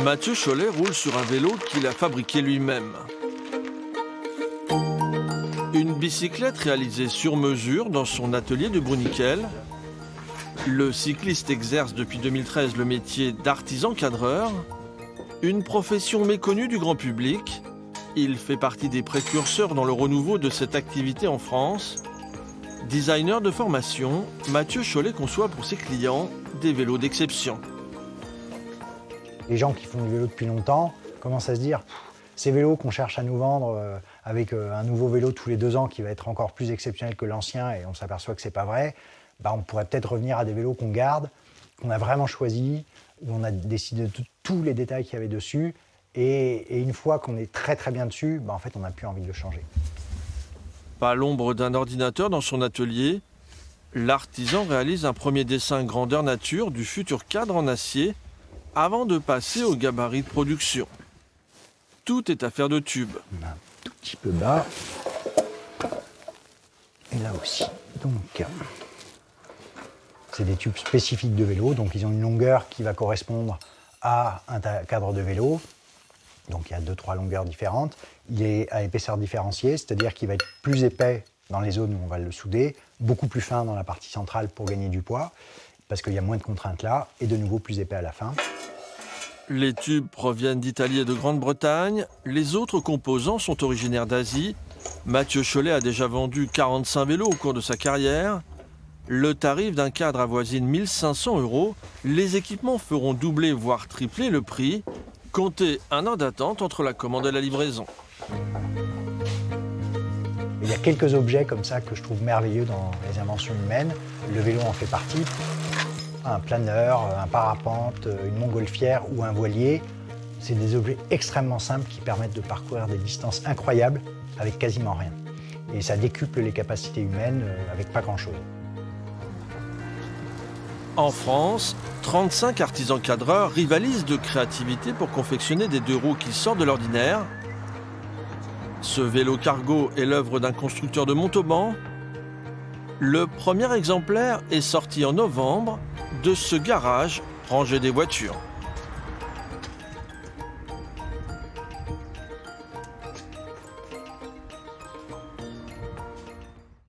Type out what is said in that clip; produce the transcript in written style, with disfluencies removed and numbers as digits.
Mathieu Cholet roule sur un vélo qu'il a fabriqué lui-même. Une bicyclette réalisée sur mesure dans son atelier de Bruniquel. Le cycliste exerce depuis 2013 le métier d'artisan cadreur, une profession méconnue du grand public. Il fait partie des précurseurs dans le renouveau de cette activité en France. Designer de formation, Mathieu Cholet conçoit pour ses clients des vélos d'exception. Les gens qui font du vélo depuis longtemps commencent à se dire ces vélos qu'on cherche à nous vendre avec un nouveau vélo tous les 2 ans qui va être encore plus exceptionnel que l'ancien et on s'aperçoit que c'est pas vrai, on pourrait peut-être revenir à des vélos qu'on garde, qu'on a vraiment choisis, où on a décidé de tous les détails qu'il y avait dessus et une fois qu'on est très très bien dessus, en fait on n'a plus envie de le changer. Pas l'ombre d'un ordinateur dans son atelier, l'artisan réalise un premier dessin grandeur nature du futur cadre en acier avant de passer au gabarit de production. Tout est affaire de tubes. On a un tout petit peu bas. Et là aussi. Donc, c'est des tubes spécifiques de vélo. Donc, ils ont une longueur qui va correspondre à un cadre de vélo. Donc, il y a 2-3 longueurs différentes. Il est à épaisseur différenciée, c'est-à-dire qu'il va être plus épais dans les zones où on va le souder, beaucoup plus fin dans la partie centrale pour gagner du poids, parce qu'il y a moins de contraintes là, et de nouveau plus épais à la fin. Les tubes proviennent d'Italie et de Grande-Bretagne. Les autres composants sont originaires d'Asie. Mathieu Cholet a déjà vendu 45 vélos au cours de sa carrière. Le tarif d'un cadre avoisine 1 500 €. Les équipements feront doubler voire tripler le prix. Comptez 1 an d'attente entre la commande et la livraison. Il y a quelques objets comme ça que je trouve merveilleux dans les inventions humaines. Le vélo en fait partie. Un planeur, un parapente, une montgolfière ou un voilier. C'est des objets extrêmement simples qui permettent de parcourir des distances incroyables avec quasiment rien. Et ça décuple les capacités humaines avec pas grand-chose. En France, 35 artisans cadreurs rivalisent de créativité pour confectionner des 2 roues qui sortent de l'ordinaire. Ce vélo cargo est l'œuvre d'un constructeur de Montauban. Le premier exemplaire est sorti en novembre de ce garage rangé des voitures.